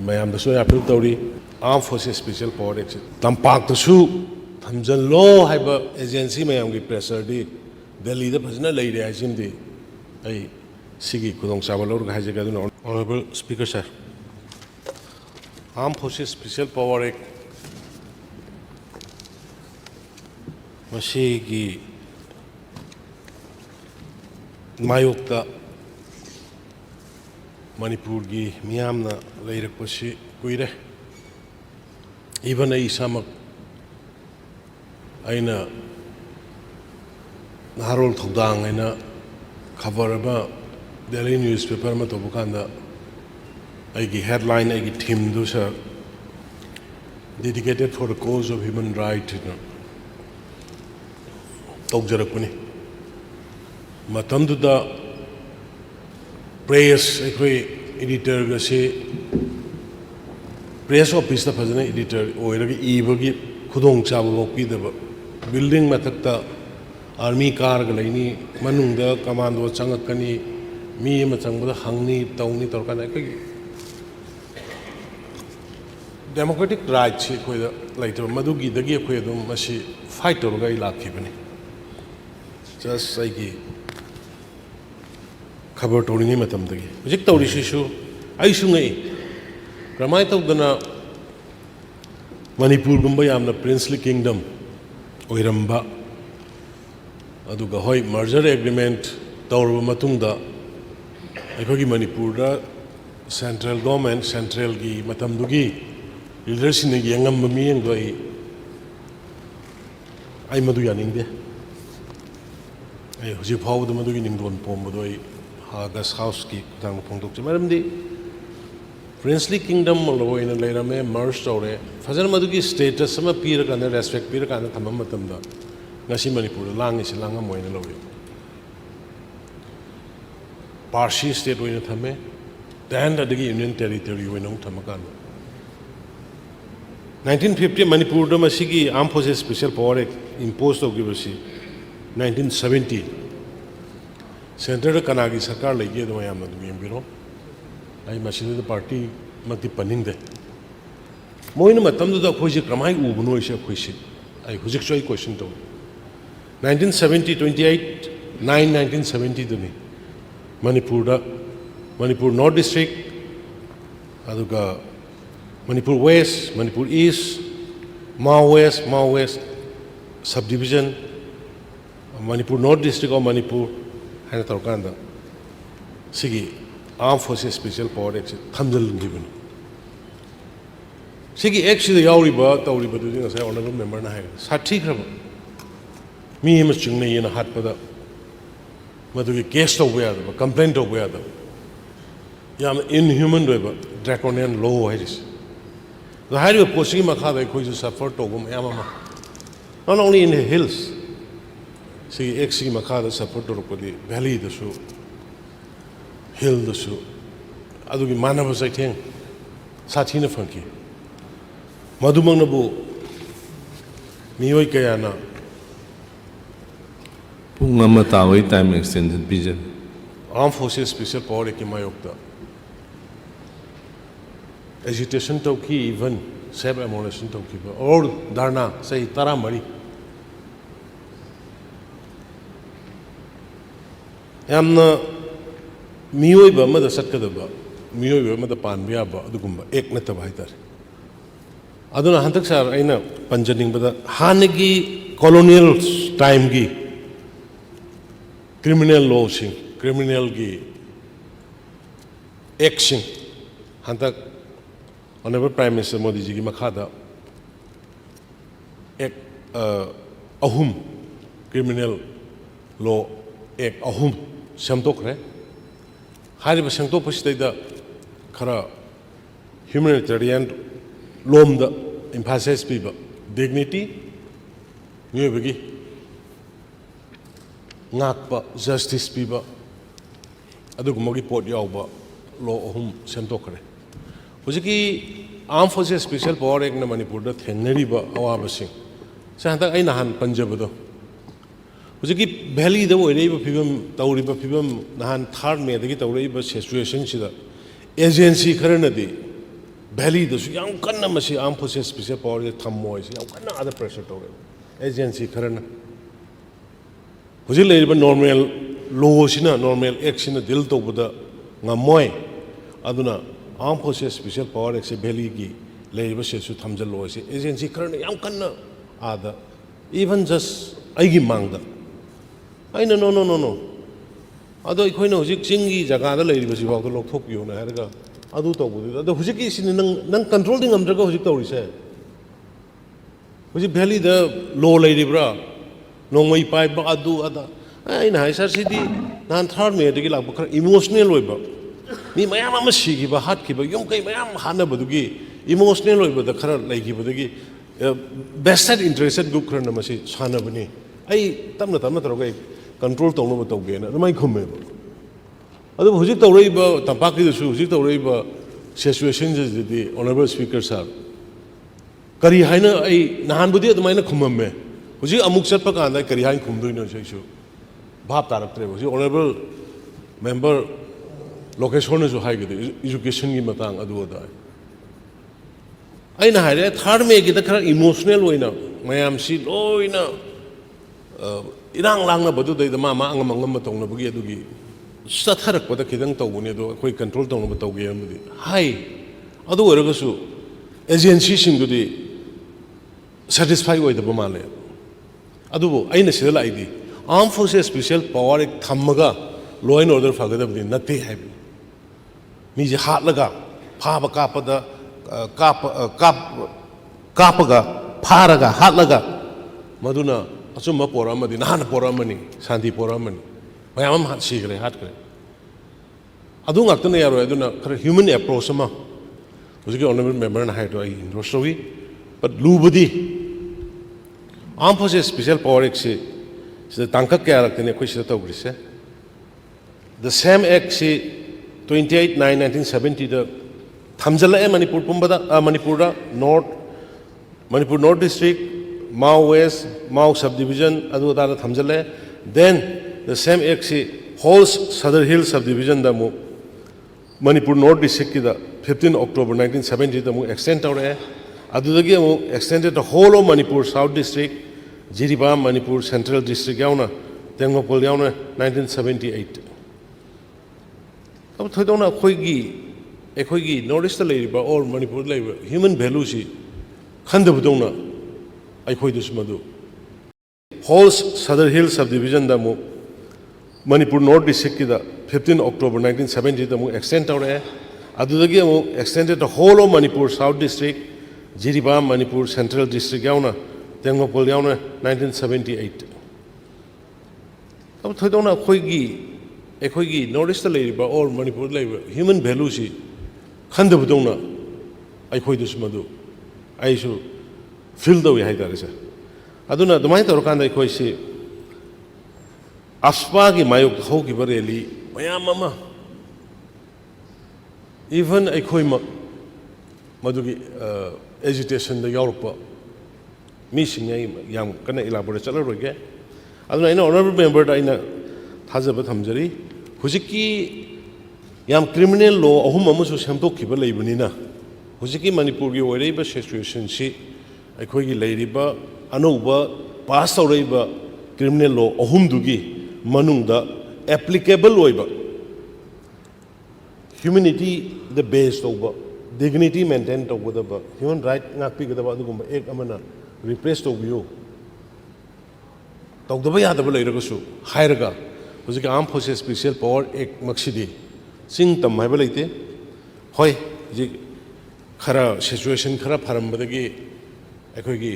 ma'am appeal तौरी armed forces special power act तंपाक्तसु थमजलो हाइब एजेंसी मैम की प्रेशर दी दिल्ली फजना लेरे हाइसिमदी आई सिगी खुदोंचाब लौरगा हाइजगे अदुना honourable speaker sir armed forces special power act मसीगी मायोक्ता मणिपुर की मियामना लेरकपसी कुइरे इवन इसामक अइना नारोल थौदांग अइना खबर अमा दिल्ली न्यूज़पेपर में तोबकांदा अइगी हेडलाइन अइगी थीम दुसा dedicated for the cause of human right तौजरकपनी मतमदुदा प्रेस अखोई एडिटर गसे प्रेस ऑफिस दा फजने एडिटर ओइरगे इबगी खुदोंग चाबो पीदब बिल्डिंग मथक्ता आर्मी कार गलैनी मनुंगदा कमांडो चंगकनी मी म चंगबदा हंगनी तौनी तौरकाना अखोई डेमोक्रेटिक राइट से अखोइदा लाइतो मदुगी दगी अखोइ अदुम मसी फाइट तौरगा इलाखिबनी जस्ट अइगी खबर तौरी मतमदगी हजिक तौरीसिसु आइसु ngei क्रमाय तौदना मणिपुर गुंबा यामना प्रिंसली किंगडम ओइरंबा अदुगा होय मर्जर एग्रीमेंट तौरबा मतुंगदा अखोगी मणिपुरदा सेंट्रल गवर्नमेंट सेंट्रल की मतमदुगी लीडरशिप ने यंगम मियंग आई मदु यानिंगदे आई हजिक फावद मदुगी निंगदोन पोमबदो गेस्ट हाउस की खुदांग फोंदोकचे मरमदी प्रिंसली किंगडम लोइना लेरमे मर्ज तौरे फजन मदुगी स्टेटस अमा पीरकाना रेस्पेक्ट पीरकाना थमम मतमदा ngasi मणिपुर लांगिसे लांगा मोइना लौय पार्सी स्टेट ओइना थमे देन दगी यूनियन टेरिटरी ओइना थमकान 1950 मणिपुर द मसिगी armed forces special power act impose तौगिबसी 1970 सेंटर कना की सरकार लेगे तो मैम यंबिरो आई मसीद पार्टी मत पनिंगदे मोइन मतमदुदा अखोइसे क्रमाय उबनो इसे अखोइसे आई हुजिकसो आई क्वेश्चन तो 1970 28 9 1970 दुनी मणिपुर नॉर्थ डिस्ट्रिक्ट अदुगा Manipur west Manipur east Mao west sub division Manipur north district और मणिपुर है तौरकान सिगी armed forces special power act थमजलगिबनी सिगी एक्ट सिदा यावरिबा तौरिबदुदि ngasa ऑनरेबल मेंबर ना है साथीख्रब मी हम चिंगने हाटपदा मदुगी केस तौबा यादबा कंप्लेंट तौबा यादबा याम इनह्यूमन रोइबा ड्रैकोनियन लॉ हाइरिस द हाइरिबा पोस्टिंग मखादा अखोइसु सफर तौबा मयाम अमा not only in the hills सी एक सी मखादा सपोर्ट तौरपदी वैली दसु हिल दसु अदुगी मानव साइथें साथीना फंकी मधुमंगनबु मियोय कयाना पुंग अमा तावै टाइम एक्सटेंडेड पिजन आर्म फोर्सेस स्पेशल पावर की मायोक्ता एजिटेशन तौकी इवन सेफ एमोलेशन तौकी और धरना सही 13 यामना मियोइबा अमदा सटकदबा मियोइबा अमदा पानबा याबा अदुगुम्बा एक नतबा हाइतारे अदुना हंतक सार अइना पंजनिंगबदा हानगी कॉलोनियल टाइम की क्रिमिनल लॉसिंग क्रिमिनल की एक्शन हंतक honourable prime minister Modi ji की मखादा एक अहुम क्रिमिनल लॉ एक अहुम सेमदोखरे हारिबा सेमदोखपसिदैदा खरा ह्यूमैनिटेरियन लोमदा एम्फासाइज पीबा dignity मियोबगी ngakpa justice piba adugumogi pot yawba law ahum semtokre hojiki armed forces special power act na manipur da thengnariba awabasing sa hantak aina han panjabado hojiki valley da oireba phibam tawriba phibam 3 May 2023 situation sida agency kharanadi ꯚꯦꯂꯤꯗꯁꯨ ꯌꯥꯝ ꯀꯟꯅ ꯃꯁꯤ ꯑꯥꯔꯝ forces special ꯄꯥꯋꯔꯁꯦ ꯊꯝꯃꯣꯏꯁꯤ ꯌꯥꯝ ꯀꯟꯅ ꯑꯥꯗ pressure ꯇꯧꯔꯦꯕ agency ꯈꯔꯅ ꯍꯧꯖꯤꯛ ꯂꯩꯔꯤꯕ ꯅꯣꯔꯃꯦꯜ ꯂꯣꯁꯤꯅ ꯅꯣꯔꯃꯦꯜ ꯑꯦꯛꯁꯤꯅ ꯗꯤꯜ ꯇꯧꯕꯗ ꯉꯝꯃꯣꯏ ꯑꯗꯨꯅ ꯑꯥꯔꯝ ꯐꯣꯔꯁꯦꯁ ꯁ꯭ꯄꯦꯁꯤꯌꯦꯜ ꯄꯥꯋꯔ ꯑꯦꯛꯁꯦ ꯚꯦꯂꯤꯒꯤ ꯂꯩꯔꯤꯕ ꯁꯦꯠꯁꯨ ꯊꯝꯖꯤꯜꯂꯣꯏꯁꯤ ꯑꯦꯖꯦꯟꯁꯤ ꯈꯔꯅ ꯌꯥꯝ ꯀꯟꯅ ꯑꯥꯗ ꯏꯚꯟ ꯖꯁ ꯑꯩꯒꯤ ꯃꯥꯡꯗ ꯑꯩꯅ ꯅꯣ ꯅꯣ ꯅꯣ ꯅꯣ ꯑꯗꯣ ꯑꯩꯈꯣꯏꯅ ꯍꯧꯖꯤꯛ ꯆꯤꯡꯒꯤ ꯖꯒꯥꯗ ꯂꯩꯔꯤꯕꯁꯤꯐꯥꯎꯗ ꯂꯧꯊꯣꯛꯄꯤꯌꯣꯅ ꯍꯥꯏꯔꯒ ꯑꯗꯨ ꯇꯧꯕꯗꯨꯗ ꯑꯗꯣ ꯍꯧꯖꯤꯛꯀꯤꯁꯤꯅꯤ ꯅꯪ ꯀꯟꯇ꯭ꯔꯣꯜꯗꯤ ꯉꯝꯗ꯭ꯔꯒ ꯍꯧꯖꯤꯛ ꯇꯧꯔꯤꯁꯦ ꯍꯧꯖꯤꯛ ꯚꯦꯂꯤꯗ ꯂꯣ ꯂꯩꯔꯤꯕ꯭ꯔꯥ ꯅꯣꯡꯃꯩ ꯄꯥꯏꯕ ꯑꯗꯨ ꯑꯗꯥ ꯑꯩꯅ ꯍꯥꯏ ꯁꯥꯔ ꯁꯤꯗꯤ ꯅꯍꯥꯟ 3rd ꯃꯦꯗꯒꯤ ꯂꯥꯛꯄ ꯈꯔ ꯏꯃꯣꯁꯅꯦꯜ ꯑꯣꯏꯕ ꯃꯤ ꯃꯌꯥꯝ ꯑꯃ ꯁꯤꯈꯤꯕ ꯍꯥꯠꯈꯤꯕ ꯌꯨꯝ ꯀꯩ ꯃꯌꯥꯝ ꯍꯥꯠꯅꯕꯗꯨꯒꯤ ꯏꯃꯣꯁꯅꯦꯜ ꯑꯣꯏꯕꯗ ꯈꯔ ꯂꯩꯈꯤꯕꯗꯒꯤ ꯕꯦꯁꯇꯦꯠ ꯏꯟꯇꯔꯦꯁꯇꯦꯠ ꯒ꯭ꯔꯨꯞ ꯈꯔꯅ ꯃꯁꯤ ꯁꯥꯟꯅꯕꯅꯤ ꯑꯩ ꯇꯞꯅ ꯇꯧꯔꯒ ꯑꯩ ꯀꯟꯇ꯭ꯔꯣꯜ ꯇꯧꯅꯕ ꯇꯧꯒꯦꯅ ꯑꯗꯨꯃꯥꯏꯅ ꯈꯨꯝꯃꯦꯕ ꯑꯗꯨꯕꯨ ꯍꯧꯖꯤꯛ ꯇꯧꯔꯛꯏꯕ ꯇꯝꯄꯥꯛꯀꯤꯗꯁꯨ ꯍꯧꯖꯤꯛ ꯇꯧꯔꯛꯏꯕ ꯁꯤꯆꯨꯋꯦꯁꯟꯁꯤꯗꯤ ꯑꯣꯅꯔꯦꯕꯜ ꯁ꯭ꯄꯤꯀꯔ ꯁꯥꯔ ꯀꯔꯤ ꯍꯥꯏꯅ ꯑꯩ ꯅꯍꯥꯟꯕꯨꯗꯤ ꯑꯗꯨꯃꯥꯏꯅ ꯈꯨꯝꯃꯝꯃꯦ ꯍꯧꯖꯤꯛ ꯑꯃꯨꯛ ꯆꯠꯄ ꯀꯥꯟꯗ ꯑꯩ ꯀꯔꯤ ꯍꯥꯏꯅ ꯈꯨꯝꯗꯣꯏꯅꯣ ꯑꯩꯁꯨ ꯚꯥꯞ ꯇꯥꯔꯛꯇ꯭ꯔꯦꯕ ꯍꯧꯖꯤꯛ ꯑꯣꯅꯔꯦꯕꯜ ꯃꯦꯝꯕꯔ ꯂꯣꯀꯦꯁꯣꯔꯅꯁꯨ ꯍꯥꯏꯒꯗꯤ ꯏꯖꯨꯀꯦꯁꯟꯒꯤ ꯃꯇꯥꯡ ꯑꯗꯨ ꯑꯗꯥ ꯑꯩꯅ ꯍꯥꯏꯔꯦ 3rd ꯃꯦꯒꯤꯗ ꯈꯔ ꯏꯃꯣꯁꯅꯦꯜ ꯑꯣꯏꯅ ꯃꯌꯥꯝꯁꯤ ꯂꯣꯏꯅ ꯏꯔꯥꯡ ꯂꯥꯡꯅꯕꯗꯨꯗꯩꯗ ꯃꯥ ꯑꯉꯝ ꯑꯉꯝꯕ ꯇꯧꯅꯕꯒꯤ ꯑꯗꯨꯒꯤ ꯆꯠꯊꯔꯛꯄꯗ ꯈꯤꯇꯪ ꯇꯧꯕꯅꯤ ꯑꯗꯣ ꯑꯩꯈꯣꯏ ꯀꯟꯇ꯭ꯔꯣꯜ ꯇꯧꯅꯕ ꯇꯧꯒꯦ ꯑꯃꯗꯤ ꯍꯥꯏ ꯑꯗꯨ ꯑꯣꯏꯔꯒꯁꯨ ꯑꯦꯖꯦꯟꯁꯤꯁꯤꯡꯗꯨꯗꯤ ꯁꯦꯇꯤꯁꯐꯥꯏ ꯑꯣꯏꯗꯕ ꯃꯥꯜꯂꯦ ꯑꯗꯨꯕꯨ ꯑꯩꯅ ꯁꯤꯗ ꯂꯥꯛꯏꯗꯤ ꯑꯥꯔꯝ ꯐꯣꯔꯁꯦꯁ ꯁ꯭ꯄꯦꯁꯤꯌꯦꯜ ꯄꯥꯋꯔ ꯊꯝꯃꯒ ꯂꯣ ꯑꯦꯟ ꯑꯣꯔꯗꯔ ꯐꯒꯗꯕꯗꯤ ꯅꯠꯇꯦ ꯍꯥꯏꯕꯅꯤ ꯃꯤꯁꯦ ꯍꯥꯠꯂꯒ ꯐꯥꯕ ꯀꯥꯞꯄꯗ ꯀꯥꯞꯄꯒ ꯐꯥꯔꯒ ꯍꯥꯠꯂꯒ ꯃꯗꯨꯅ ꯑꯆꯨꯝꯕ ꯄꯣꯔꯛꯑꯃꯗꯤ ꯅꯍꯥꯟꯅ ꯄꯣꯔꯛꯑꯃꯅꯤ ꯁꯥꯟꯇꯤ ꯄꯣꯔꯛꯑꯃꯅꯤ ꯃꯌꯥꯝ ꯑꯃ ꯁꯤꯈ꯭ꯔꯦ ꯍꯥꯠꯈ꯭ꯔꯦ ꯑꯗꯨ ꯉꯥꯛꯇꯅ ꯌꯥꯔꯣꯏ ꯑꯗꯨꯅ ꯈꯔ ꯍ꯭ꯌꯨꯃꯦꯟ ꯑꯦꯄ꯭ꯔꯣꯆ ꯑꯃ ꯍꯧꯖꯤꯛꯀꯤ ꯑꯣꯅꯔꯦꯕꯜ ꯃꯦꯝꯕꯔꯅ ꯍꯥꯏꯗꯣ ꯑꯩ ꯏꯟꯗꯣꯔꯁ ꯇꯧꯏ ꯕꯠ ꯂꯨꯕꯗꯤ ꯑꯥꯔꯝ ꯐꯣꯔꯁꯦꯁ ꯁ꯭ꯄꯦꯁꯤꯌꯦꯜ ꯄꯥꯋꯔ ꯑꯦꯛꯁꯤ ꯁꯤꯗ ꯇꯥꯡꯀꯛ ꯀꯌꯥꯔꯛꯇꯅꯤ ꯑꯩꯈꯣꯏ ꯁꯤꯗ ꯇꯧꯈ꯭ꯔꯤꯁꯦ ꯗ ꯁꯦꯝ ꯑꯦꯛꯁꯤ 28/9/1970ꯗ ꯊꯝꯖꯤꯜꯂꯛꯑꯦ ꯃꯅꯤꯄꯨꯔ ꯄꯨꯝꯕꯗ ꯃꯅꯤꯄꯨꯔꯗ Manipur north district Mao west Mao subdivision ꯑꯗꯨ ꯑꯗꯥꯗ ꯊꯝꯖꯤꯜꯂꯛꯑꯦ ꯗꯦꯟ ꯗ ꯁꯦꯝ ꯑꯦꯛꯁꯤ ꯍꯣꯜ ꯁꯗꯔ ꯍꯤꯜ ꯁꯕ ꯗꯤꯕꯤꯖꯟꯗ ꯑꯃꯨꯛ ꯃꯅꯤꯄꯨꯔ ꯅꯣꯔꯠ ꯗꯤꯁꯇ꯭ꯔꯤꯛꯀꯤꯗ 15 ꯑꯣꯛꯇꯣꯕꯔ 1970ꯗ ꯑꯃꯨꯛ ꯑꯦꯛꯁꯇꯦꯟ ꯇꯧꯔꯛꯑꯦ ꯑꯗꯨꯗꯒꯤ ꯑꯃꯨꯛ ꯑꯦꯛꯁꯇꯦꯟꯗꯦꯠ the whole of Manipur south district Jiribam Manipur central district ꯌꯥꯎꯅ ꯇꯦꯡꯅꯧꯄꯜ ꯌꯥꯎꯅ 1978 ꯊꯣꯏꯗꯣꯛꯅ ꯑꯩꯈꯣꯏꯒꯤ ꯅꯣꯔꯠ ꯏꯁꯇ ꯂꯩꯔꯤꯕ ꯑꯣꯔ ꯃꯅꯤꯄꯨꯔꯗ ꯂꯩꯔꯤꯕ ꯍ꯭ꯌꯨꯃꯦꯟ ꯚꯦꯂꯨꯁꯤ ꯈꯟꯗꯕꯗꯧꯅ ꯑꯩꯈꯣꯏꯗꯁꯨ ꯃꯗꯨ ꯍꯣꯜ ꯁꯗꯔ ꯍꯤꯜ ꯁꯕ ꯗꯤꯕꯤꯖꯟꯗ ꯑꯃꯨꯛ ꯃꯅꯤꯄꯨꯔ ꯅꯣꯔꯠ ꯗꯤꯁꯇ꯭ꯔꯤꯛꯀꯤꯗ 15 ꯑꯣꯛꯇꯣꯕꯔ 1970ꯗ ꯑꯃꯨꯛ ꯑꯦꯛꯁꯇꯦꯟ ꯇꯧꯔꯛꯑꯦ ꯑꯗꯨꯗꯒꯤ ꯑꯃꯨꯛ ꯑꯦꯛꯁꯇꯦꯟꯗꯦꯠ the whole of Manipur south district Jiribam Manipur central district ꯌꯥꯎꯅ ꯇꯦꯡꯅꯧꯄꯜ ꯌꯥꯎꯅ 1978 ꯊꯣꯏꯗꯣꯛꯅ ꯑꯩꯈꯣꯏꯒꯤ ꯅꯣꯔꯠ ꯏꯁꯇ ꯂꯩꯔꯤꯕ ꯑꯣꯔ ꯃꯅꯤꯄꯨꯔꯗ ꯂꯩꯔꯤꯕ ꯍ꯭ꯌꯨꯃꯦꯟ ꯚꯦꯂꯨꯁꯤ ꯈꯟꯗꯕꯗꯧꯅ ꯑꯩꯈꯣꯏꯗꯁꯨ ꯃꯗꯨ ꯑꯩꯁꯨ ꯐꯤꯜ ꯇꯧꯏ ꯍꯥꯏꯇꯥꯔꯦ ꯁꯥꯔ ꯑꯗꯨꯅ ꯑꯗꯨꯃꯥꯏꯅ ꯇꯧꯔꯀꯥꯟꯗ ꯑꯩꯈꯣꯏꯁꯤ ꯑꯐꯁꯄꯥꯒꯤ ꯃꯥꯌꯣꯛꯇ ꯍꯧꯈꯤꯕ ꯔꯦꯂꯤ ꯃꯌꯥꯝ ꯑꯃ ꯏꯚꯟ ꯑꯩꯈꯣꯏꯃꯛ ꯃꯗꯨꯒꯤ ꯑꯦꯖꯤꯇꯦꯁꯟꯗ ꯌꯥꯎꯔꯛꯄ ꯃꯤꯁꯤꯡ ꯑꯩ ꯌꯥꯝ ꯀꯟꯅ ꯏꯂꯥꯕꯣꯔꯦꯠ ꯆꯠꯂꯔꯣꯏꯒꯦ ꯑꯗꯨꯅ ꯑꯩꯅ ꯑꯣꯅꯔꯦꯕꯜ ꯃꯦꯝꯕꯔꯗ ꯑꯩꯅ ꯊꯥꯖꯕ ꯊꯝꯖꯔꯤ ꯍꯧꯖꯤꯛꯀꯤ ꯌꯥꯝ ꯀ꯭ꯔꯤꯃꯤꯅꯦꯜ ꯂꯣ 3 ꯑꯃꯁꯨ ꯁꯦꯝꯗꯣꯛꯈꯤꯕ ꯂꯩꯕꯅꯤꯅ ꯍꯧꯖꯤꯛꯀꯤ ꯃꯅꯤꯄꯨꯔꯒꯤ ꯑꯣꯏꯔꯛꯏꯕ ꯁꯤꯆꯨꯋꯦꯁꯟꯁꯤ ꯑꯩꯈꯣꯏꯒꯤ ꯂꯩꯔꯤꯕ ꯑꯅꯧꯕ ꯄꯥꯁ ꯇꯧꯔꯛꯏꯕ ꯀ꯭ꯔꯤꯃꯤꯅꯦꯜ ꯂꯣ 3ꯗꯨꯒꯤ ꯃꯅꯨꯡꯗ ꯑꯦꯄ꯭ꯂꯤꯀꯦꯕꯜ ꯑꯣꯏꯕ ꯍ꯭ꯌꯨꯃꯦꯅꯤꯇꯤꯗ ꯕꯦꯖ ꯇꯧꯕ ꯗꯤꯒꯅꯤꯇꯤ ꯃꯦꯟꯇꯦꯟ ꯇꯧꯒꯗꯕ ꯍ꯭ꯌꯨꯃꯦꯟ ꯔꯥꯏꯠ ꯉꯥꯛꯄꯤꯒꯗꯕ ꯑꯗꯨꯒꯨꯝꯕ ꯑꯦꯛ ꯑꯃꯅ ꯔꯤꯄ꯭ꯂꯦꯁ ꯇꯧꯕꯤꯌꯨ ꯇꯧꯗꯕ ꯌꯥꯗꯕ ꯂꯩꯔꯒꯁꯨ ꯍꯥꯏꯔꯒ ꯍꯧꯖꯤꯛꯀꯤ ꯑꯥꯔꯝ ꯐꯣꯔꯁꯦꯁ ꯁ꯭ꯄꯦꯁꯤꯌꯦꯜ ꯄꯥꯋꯔ ꯑꯦꯛ ꯃꯛꯁꯤꯗꯤ ꯆꯤꯡ ꯇꯝ ꯍꯥꯏꯕ ꯂꯩꯇꯦ ꯍꯣꯏ ꯍꯧꯖꯤꯛ ꯈꯔ ꯁꯤꯆꯨꯋꯦꯁꯟ ꯈꯔ ꯐꯔꯝꯕꯗꯒꯤ ꯑꯩꯈꯣꯏꯒꯤ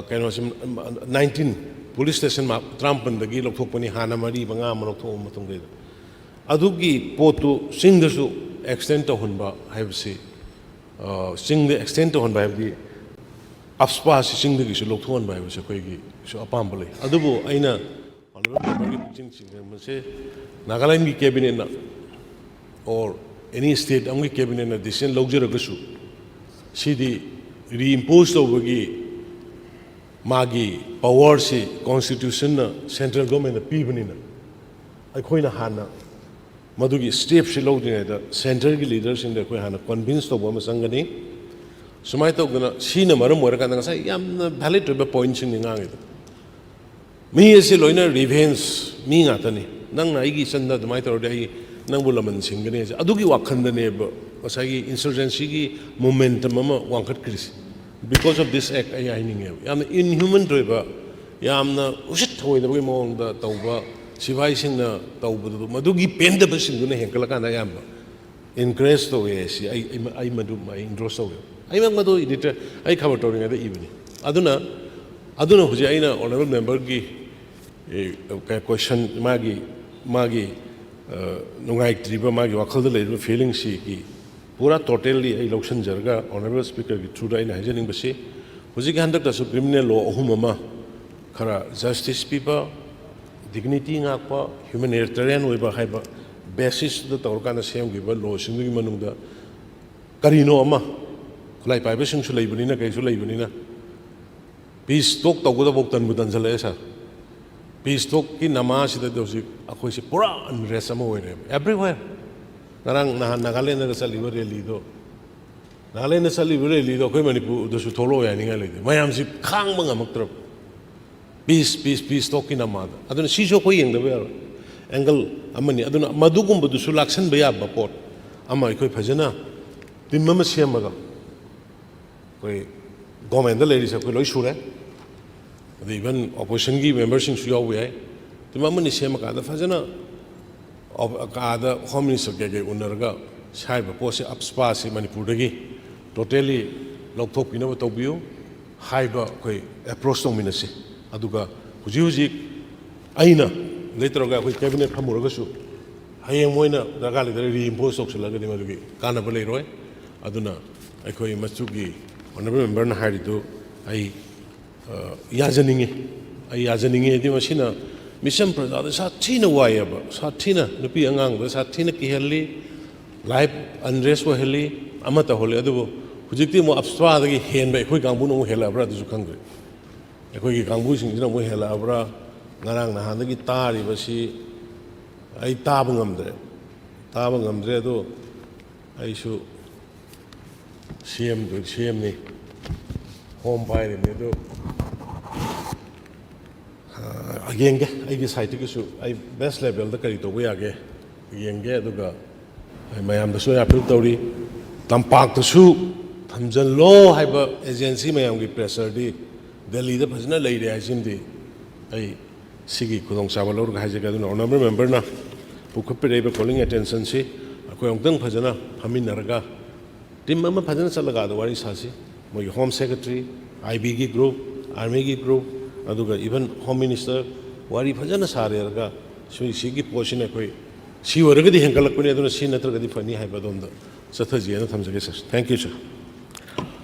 ꯀꯩꯅꯣꯁꯤ 19 ꯄꯨꯂꯤꯁ ꯁ꯭ꯇꯦꯁꯟ 19ꯗꯒꯤ ꯂꯧꯊꯣꯛꯄꯅꯤ ꯍꯥꯟꯅ 4-5 ꯑꯃ ꯂꯧꯊꯣꯛꯑꯕ ꯃꯇꯨꯡꯗ ꯑꯗꯨꯒꯤ ꯄꯣꯠꯇꯨ ꯆꯤꯡꯗꯁꯨ ꯑꯦꯛꯁꯇꯦꯟ ꯇꯧꯍꯟꯕ ꯍꯥꯏꯕꯁꯤ ꯆꯤꯡꯗ ꯑꯦꯛꯁꯇꯦꯟ ꯇꯧꯍꯟꯕ ꯍꯥꯏꯕꯗꯤ ꯑꯐꯁꯄꯥꯁꯤ ꯆꯤꯡꯗꯒꯤꯁꯨ ꯂꯧꯊꯣꯛꯍꯟꯕ ꯍꯥꯏꯕꯁꯤ ꯑꯩꯈꯣꯏꯒꯤꯁꯨ ꯑꯄꯥꯝꯕ ꯂꯩ ꯑꯗꯨꯕꯨ ꯑꯩꯅ ꯑꯣꯅꯔꯦꯕꯜ ꯃꯦꯝꯕꯔꯒꯤ ꯄꯨꯛꯅꯤꯡ ꯆꯤꯡꯁꯤꯟꯕꯁꯦ ꯅꯥꯒꯥꯂꯦꯟꯒꯤ ꯀꯦꯕꯤꯅꯦꯠꯅ ꯑꯣꯔ ꯑꯦꯅꯤ ꯁ꯭ꯇꯦꯠ ꯑꯃꯒꯤ ꯀꯦꯕꯤꯅꯦꯠꯅ ꯗꯤꯁꯤꯖꯟ ꯂꯧꯖꯔꯒꯁꯨ ꯁꯤꯗꯤ ꯔꯤꯏꯝꯄꯣꯖ ꯇꯧꯕꯒꯤ ꯃꯥꯒꯤ ꯄꯋꯥꯔꯁꯤ ꯀꯣꯟꯁꯇꯤꯇ꯭ꯌꯨꯁꯟꯅ ꯁꯦꯟꯇ꯭ꯔꯦꯜ ꯒꯣꯔꯃꯦꯟꯗ ꯄꯤꯕꯅꯤꯅ ꯑꯩꯈꯣꯏꯅ ꯍꯥꯟꯅ मधुगी स्टेप से लौद्रिङैदा सेंटर की लीडरसिंग अखोई हाना कन्विंस तौब अमा चंगनी सुमाय तौदना सीना मरम ओइरकांदा ngasai yamna valid oiba points ni ngangido mi ase loina revenge mi ngatani nangna aigi chanda dumai tawde ai nangbu laman singani adugi wakhandane ba ngasai insurgency gi momentum ama wangkhat kris because of this act ai aining yamna inhuman oiba yamna usit thoidabagi mawngda tawba sivai singna tawbadu madugi pendaba singuna henkalakanda yamba encourage to yes ai madu mai indro so ai mak madu editor ai cover toring ada evening aduna huji aina honorable member gi question magi nungai triba magi wakhalda le feeling si ki pura totally ai loction jarga honorable speaker gi through aina hajaning basi huji gi handak da su criminal law ahum ama khara justice people dignity ngakpa humanitarian oiba haiba basis da tawrkana semgiba law singgi manungda karino ama khulai paiba singsu leibunina kaisu leibunina peace talk tawda boktan budan jale sa peace talk ki nama sida dosi akhoi si pura unrest ama oire everywhere narang nagaland na saliba rally do nagaland na saliba rally do khoi manipur do su tholo ya ninga leide mayam si khang bang amaktrap peace talk in amada aduna si so ko yeng da ba angle amani aduna madugum bu su laksan ba ya ba pot ama koi phajana timma ma semaga koi government da lady sa koi loi sure the even opposition gi members sing su yaw ai timma ma ni semaga da phajana of akada home minister ge unarga sai ba po se upspa se manipur dagi totally lokthok pina ba tobiyo haiba koi approach tong minase aduga huji aina leitroga koi cabinet phamuraga su hayeng moina daga le reinforce soksulaga ni madugi kana ba leiroi aduna akhoi machugi honorable member na haridu ai yajaninge di masina mission prada sa thina wayaba sa thina nupi angang ba sa thina ki helli life unrest wa helli amata hole adu hujikti mo abswa dagi hen ba akhoi gangbu no hela bra du khangre akhoi gangbu sing jina mo hela bra ngarang na handagi tari basi ai taba ngamdre ado ai su CM ni home by ni do agenge ai gi site ki su ai best level da kari to ya ge yenge aduga ai mayam da so ya approve tawri tampak to su thamjan lo haiba agency mayam gi pressure di delhi da phajna lei re asim di ai sigi kudong sabal lor ga haje ga dun honorable member na pukhup re ba calling attention si akoi ongtang phajana hamin narga tim ma phajana chalaga da wari sasi moi home secretary IB gi group army gi group aduga even home minister wari phajana sare ga sigi portion akoi si warga di henkalak puni aduna si natra ga di fani hai ba dom da sathaji na thamjage sir thank you sir